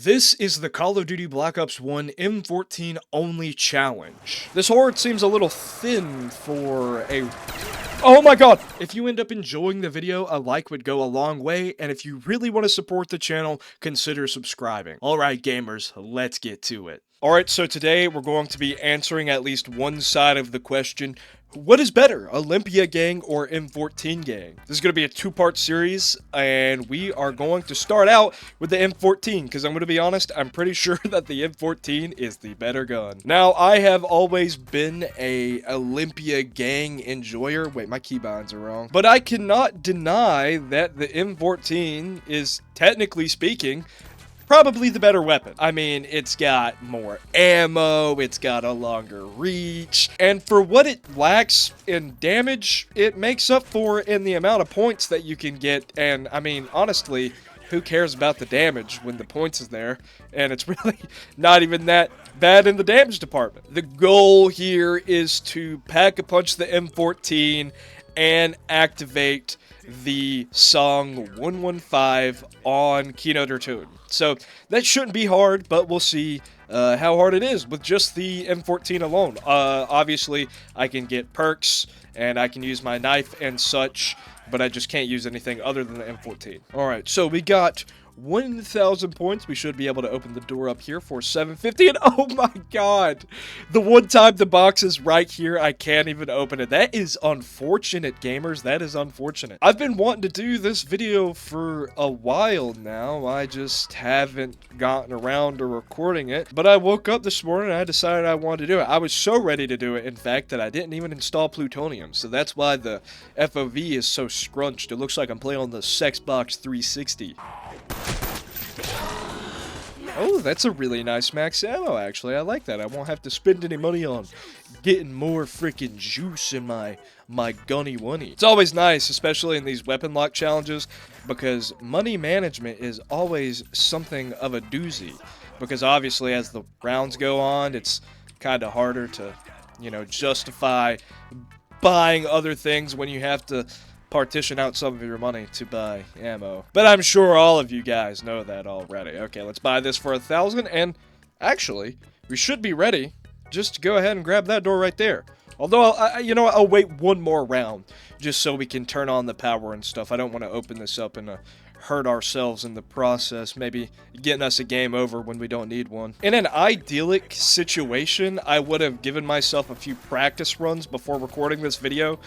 This is the Call of Duty Black Ops 1 M14 Only challenge. This horde seems a little thin for a... Oh my god! If you end up enjoying the video, a like would go a long way, and if you really want to support the channel, consider subscribing. Alright gamers, let's get to it. Alright, so today we're going to be answering at least one side of the question, what is better, Olympia Gang or M14 Gang? This is going to be a two-part series, and we are going to start out with the M14, because I'm going to be honest, I'm pretty sure that the M14 is the better gun. Now, I have always been a Olympia Gang enjoyer. Wait, my keybinds are wrong. But I cannot deny that the M14 is, technically speaking, probably the better weapon. I mean, it's got more ammo, it's got a longer reach, and for what it lacks in damage, it makes up for in the amount of points that you can get, and I mean, honestly, who cares about the damage when the points is there, and it's really not even that bad in the damage department. The goal here is to pack-a-punch the M14 and activate the song 115 on Kino. So that shouldn't be hard, but we'll see how hard it is with just the M14 alone. Obviously, I can get perks, and I can use my knife and such, but I just can't use anything other than the M14. Alright, so we got 1,000 points. We should be able to open the door up here for 750, and oh my god! The one time the box is right here, I can't even open it. That is unfortunate, gamers. That is unfortunate. I've been wanting to do this video for a while now. I just haven't gotten around to recording it, but I woke up this morning and I decided I wanted to do it. I was so ready to do it, in fact, that I didn't even install plutonium, so that's why the FOV is so scrunched. It looks like I'm playing on the Xbox 360. Oh, that's a really nice max ammo, actually. I like that. I won't have to spend any money on getting more freaking juice in my gunny wunny. It's always nice, especially in these weapon lock challenges, because money management is always something of a doozy. Because obviously, as the rounds go on, it's kind of harder to, you know, justify buying other things when you have to partition out some of your money to buy ammo. But I'm sure all of you guys know that already. Okay, let's buy this for 1,000, and actually, we should be ready just to go ahead and grab that door right there. Although, you know what, I'll wait one more round just so we can turn on the power and stuff. I don't want to open this up and hurt ourselves in the process, maybe getting us a game over when we don't need one. In an idyllic situation, I would have given myself a few practice runs before recording this video.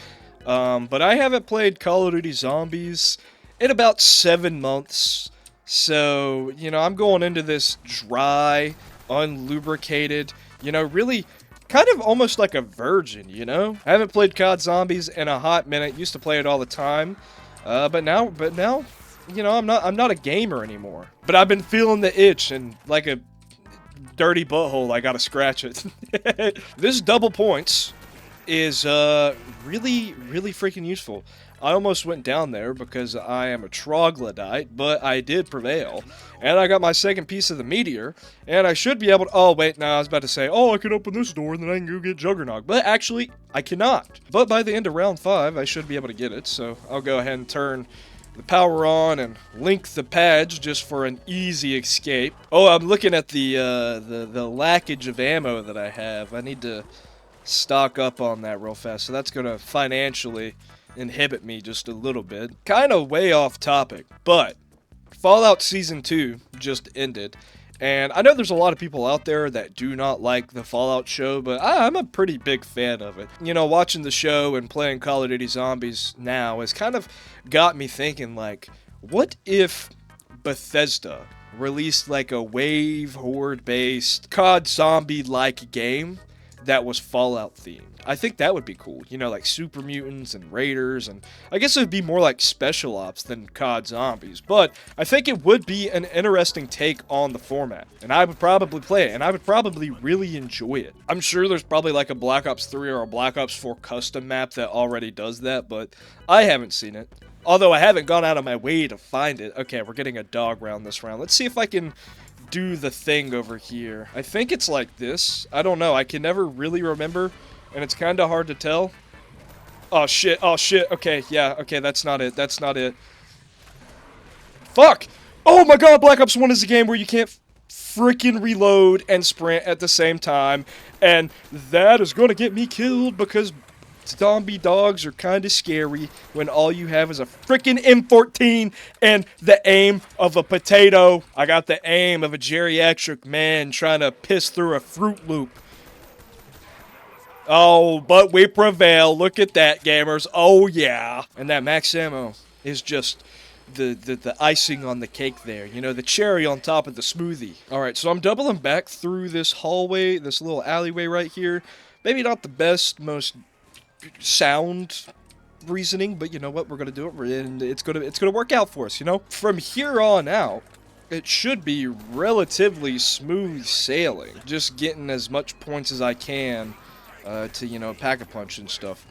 But I haven't played Call of Duty Zombies in about 7 months, so, you know, I'm going into this dry, unlubricated, you know, really kind of almost like a virgin, you know? I haven't played COD Zombies in a hot minute, used to play it all the time, but now, you know, I'm not a gamer anymore. But I've been feeling the itch, and like a dirty butthole, I gotta scratch it. This double points is really freaking useful. I almost went down there because I am a troglodyte, but I did prevail. And I got my second piece of the meteor, and I should be able to... Oh, wait, no, I was about to say, oh, I can open this door and then I can go get Juggernog. But actually, I cannot. But by the end of round 5, I should be able to get it, so I'll go ahead and turn the power on and link the pads just for an easy escape. Oh, I'm looking at the lackage of ammo that I have. I need to stock up on that real fast, so that's gonna financially inhibit me just a little bit. Kind of way off topic, but Fallout Season 2 just ended, and I know there's a lot of people out there that do not like the Fallout show, but I'm a pretty big fan of it. You know, watching the show and playing Call of Duty Zombies now has kind of got me thinking, like, what if Bethesda released like a wave horde-based COD zombie-like game that was Fallout themed? I think that would be cool. You know, like super mutants and raiders, and I guess it would be more like special ops than COD Zombies, but I think it would be an interesting take on the format, and I would probably play it, and I would probably really enjoy it. I'm sure there's probably like a Black Ops 3 or a Black Ops 4 custom map that already does that, but I haven't seen it. Although I haven't gone out of my way to find it. Okay, we're getting a dog round this round. Let's see if I can do the thing over here. I think it's like this. I don't know. I can never really remember, and it's kind of hard to tell. Oh shit, okay, yeah, okay, that's not it, Fuck! Oh my god, Black Ops 1 is a game where you can't freaking reload and sprint at the same time, and that is going to get me killed because zombie dogs are kind of scary when all you have is a freaking M14 and the aim of a potato. I got the aim of a geriatric man trying to piss through a Fruit Loop. Oh, but we prevail. Look at that, gamers. Oh, yeah. And that max ammo is just the icing on the cake there. You know, the cherry on top of the smoothie. All right, so I'm doubling back through this hallway, this little alleyway right here. Maybe not the best, most sound reasoning, but you know what? We're going to do it, and it's going to work out for us, you know? From here on out, it should be relatively smooth sailing. Just getting as much points as I can to, you know, pack-a-punch and stuff.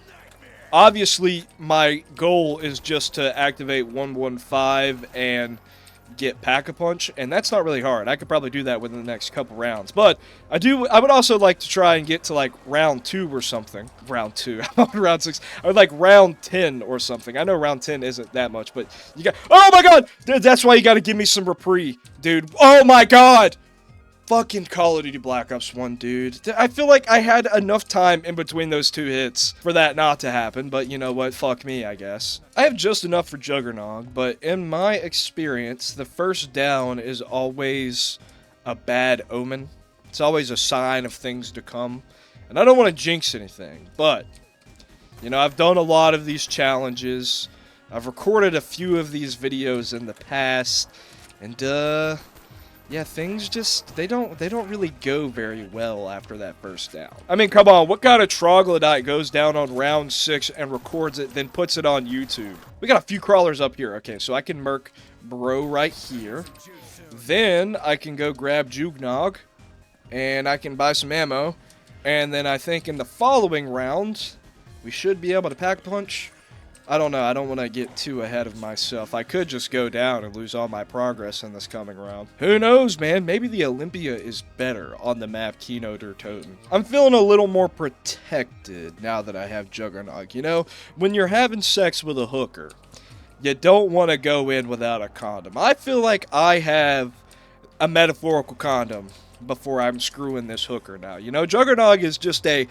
Obviously, my goal is just to activate 115 and get Pack-a-Punch, and that's not really hard. I could probably do that within the next couple rounds. But I would also like to try and get to like round 2 or something. Round 2. Round 6. I would like round 10 or something. I know round 10 isn't that much, but you got... Oh my god! That's why you gotta give me some reprieve, dude. Oh my god! Fucking Call of Duty Black Ops 1, dude. I feel like I had enough time in between those 2 hits for that not to happen, but you know what? Fuck me, I guess. I have just enough for Juggernog, but in my experience, the first down is always a bad omen. It's always a sign of things to come. And I don't want to jinx anything, but, you know, I've done a lot of these challenges. I've recorded a few of these videos in the past, and, yeah, things just, they don't really go very well after that first down. I mean, come on, what kind of troglodyte goes down on round 6 and records it, then puts it on YouTube? We got a few crawlers up here. Okay, so I can merc Bro right here. Then I can go grab Juggernog, and I can buy some ammo. And then I think in the following round, we should be able to pack-punch. I don't know. I don't want to get too ahead of myself. I could just go down and lose all my progress in this coming round. Who knows, man? Maybe the Olympia is better on the map Kino der Toten. I'm feeling a little more protected now that I have Juggernog. You know, when you're having sex with a hooker, you don't want to go in without a condom. I feel like I have a metaphorical condom before I'm screwing this hooker now. You know, Juggernog is just a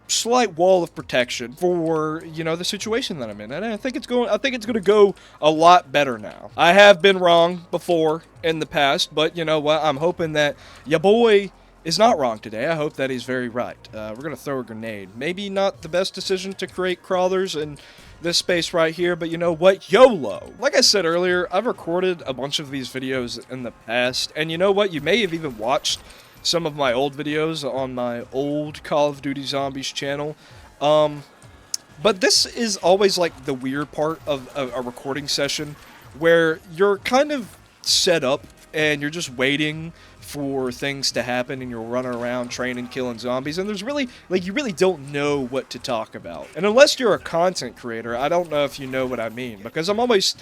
slight wall of protection for, you know, the situation that I'm in, and I think it's going to go a lot better now. I have been wrong before in the past, but you know what? I'm hoping that ya boy is not wrong today. I hope that he's very right. We're gonna throw a grenade. Maybe not the best decision to create crawlers in this space right here, but you know what? YOLO! Like I said earlier, I've recorded a bunch of these videos in the past, and you know what? You may have even watched some of my old videos on my old Call of Duty Zombies channel. But this is always like the weird part of a recording session where you're kind of set up and you're just waiting for things to happen and you're running around training, killing zombies, and there's really, like, you really don't know what to talk about. And unless you're a content creator, I don't know if you know what I mean, because I'm always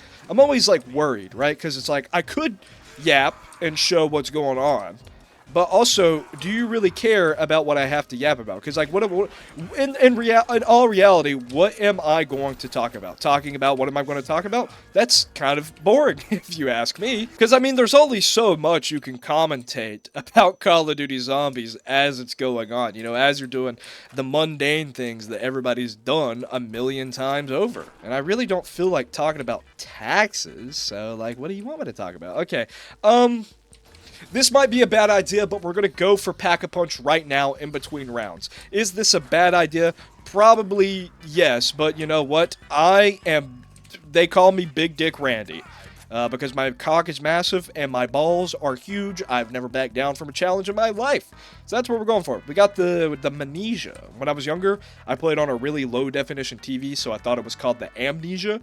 like worried, right? Because it's like, I could yap and show what's going on, but also, do you really care about what I have to yap about? Because, like, in all reality, what am I going to talk about? Talking about what am I going to talk about? That's kind of boring, if you ask me. Because, I mean, there's only so much you can commentate about Call of Duty Zombies as it's going on. You know, as you're doing the mundane things that everybody's done a million times over. And I really don't feel like talking about taxes, so, like, what do you want me to talk about? Okay, this might be a bad idea, but we're going to go for Pack-a-Punch right now in between rounds. Is this a bad idea? Probably yes, but you know what? They call me Big Dick Randy. Because my cock is massive and my balls are huge. I've never backed down from a challenge in my life. So that's what we're going for. We got the Amnesia. When I was younger, I played on a really low definition TV, so I thought it was called the Amnesia.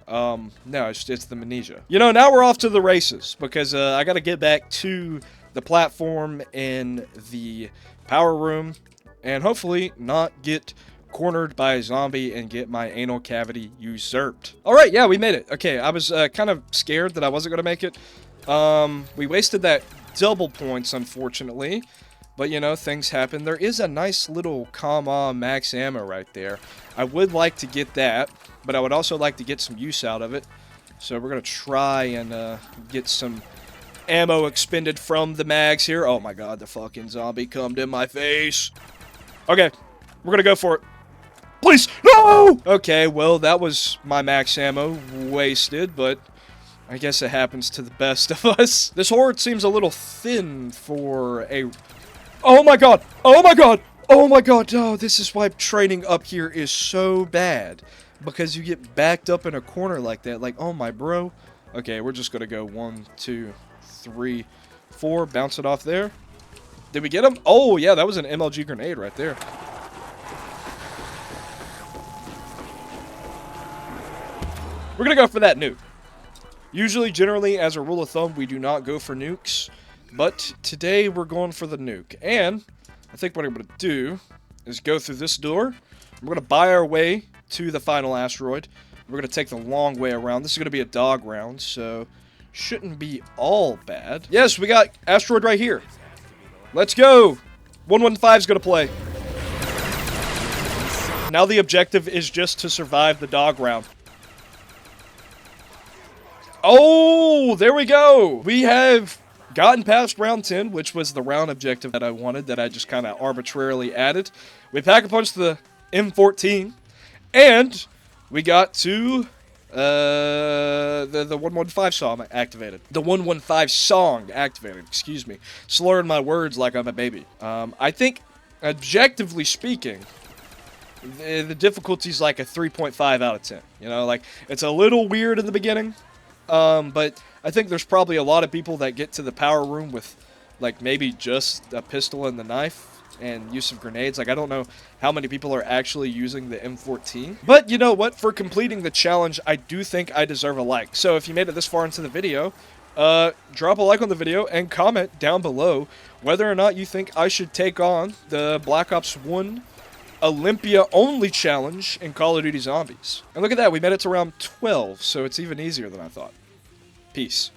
No, it's the Amnesia. You know, now we're off to the races, because I gotta get back to the platform in the power room, and hopefully not get cornered by a zombie and get my anal cavity usurped. Alright, yeah, we made it. Okay, I was kind of scared that I wasn't gonna make it. We wasted that double points, unfortunately. But, you know, things happen. There is a nice little Kama max ammo right there. I would like to get that, but I would also like to get some use out of it. So we're going to try and get some ammo expended from the mags here. Oh my god, the fucking zombie come in my face. Okay, we're gonna go for it. Please, no! Okay, well, that was my max ammo wasted, but I guess it happens to the best of us. This horde seems a little thin for a... Oh my god! Oh my god! Oh my god! Oh, this is why training up here is so bad. Because you get backed up in a corner like that. Like, oh my bro. Okay, we're just gonna go 1, 2, 3, 4. Bounce it off there. Did we get him? Oh, yeah, that was an MLG grenade right there. We're gonna go for that nuke. Usually, generally, as a rule of thumb, we do not go for nukes. But today, we're going for the nuke. And I think what I'm gonna do is go through this door. We're gonna buy our way to the final asteroid. We're gonna take the long way around. This is gonna be a dog round, so shouldn't be all bad. Yes, we got asteroid right here. Let's go. 115 is gonna play. Now the objective is just to survive the dog round. Oh, there we go. We have gotten past round 10, which was the round objective that I wanted, that I just kind of arbitrarily added. We pack-a-punched the M14, and we got to the 115 song activated. The 115 song activated, excuse me. Slurring my words like I'm a baby. I think, objectively speaking, the difficulty's like a 3.5 out of 10. You know, like, it's a little weird in the beginning. But I think there's probably a lot of people that get to the power room with, like, maybe just a pistol and the knife and use of grenades. Like, I don't know how many people are actually using the M14. But you know what? For completing the challenge, I do think I deserve a like. So if you made it this far into the video, drop a like on the video and comment down below whether or not you think I should take on the Black Ops 1 Olympia only challenge in Call of Duty Zombies. And look at that, we made it to round 12, so it's even easier than I thought. Peace.